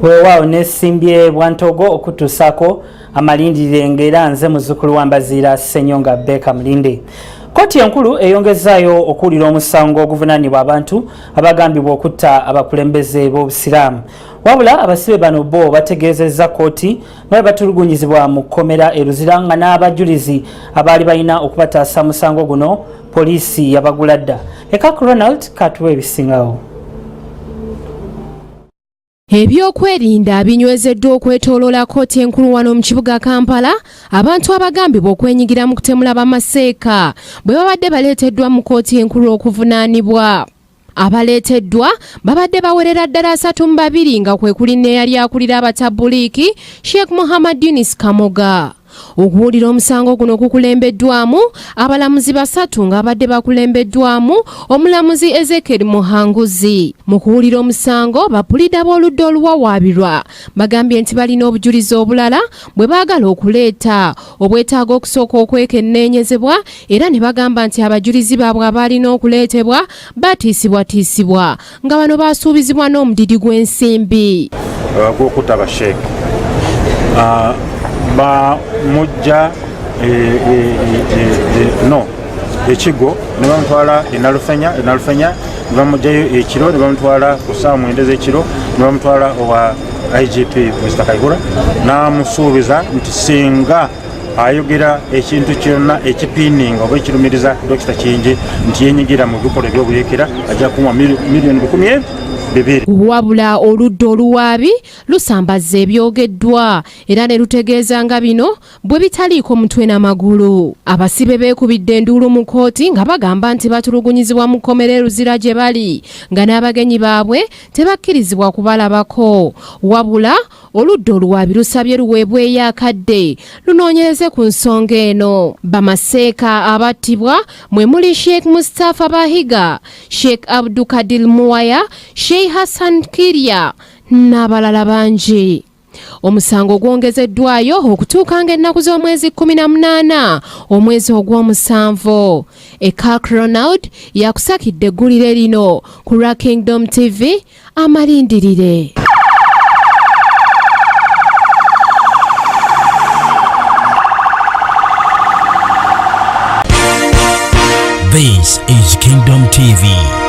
weewaawo nesimbye Bwantogo okutuusaako amalindire ng'era nze muzzukulu wa Mbaziira Ssenyonga Beka Mulinde. Kkooti enkulu eyongezaayo okuwulira omusango oguvunaanibwa abantu abagambibwa okutta abakulembeze b'Obusiraamu. Wabula abasibe bano bo bategeezezza kkooti nga batulugunyizibwa mu kkomera e Luzira nga n'abajulizi abaali balina okubataasa musango guno poliisi yabagula dda. Ekak Ronald katuwa ebisingawo. Ebyokwerinda binywezeddwa okwetooloola kkooti enkulu wano mu kibuga Kampala abantu abagambibwa okwenyigira mu kutemula bamaseeka bwe babadde baleeteddwa mu kkooti enkulu okuvunaanibwa. Abaleeteddwa babadde bawerera ddala 32 nga kwe kuli n'eyali akulira abatabuliiki Sheikh Muhammad Yunis Kamoga. Okuwulira omusango guno kukulembeddwamu abalamuzi 3 nga abadde bakulembeddwamu omulamuzi Ezekiel Muhanguzi. Mu kuwulira omusango bapulida b'oludda oluwawaabirwa bagambye nti balina obujulizi obulala bwe baagala okuleeta obwetaaga okusooka okwekenneenyezebwa era ne bagamba nti abajulizi baabwe abaalina okuleetebwa batiisibwatiisibwa nga bano baasuubizibwa n'omudidi gw'ensimbi. Gw'okutta Sheikh ba mujja ekigo ne bamutwala enalufenya ne bamugjayo ekiro ne bamutwala ku ssaawa 9 ez'ekiro ne bamutwala owa IGP Mr. Kaihura n'amusuubiza nti singa ayogera ekintu kyonna ekipiininga oba ekirumiriza Dr. Kingi nti yenyigira mu bikolwa ebyobuyeekera ajja kumuwa miliyoni 10,000. Wabula oludda oluwaabi lusambaza ebyogeddwa era ne lutegeeza nga bino bwe bitaliiko mutwe n'amagulu. Abasibe beekubidde enduulu mu kkooti nga bagamba nti batulugunyizibwa mu kkomera e Luzira gye bali nga n'abagenyi baabwe tebakkirizibwa kubalabako. Wabula oludda oluwaabi lusabye luweebweyo akadde lunoonyereze ku nsonga eno. Bamaseeka abattibwa mwe muli Sheikh Mustafa Bahiga, Sheikh Abdul Kadir Muwaya, Sheikh Hassan Kiria n'abalala bangi. Omusango gwongezeddwayo okutuuka ng'ennaku z'omwezi 18 omwezi ogw'omusanvu. Ekak Ronald yakusakidde eggulire lino ku Ra Kingdom TV amalindirire. This is Kingdom TV.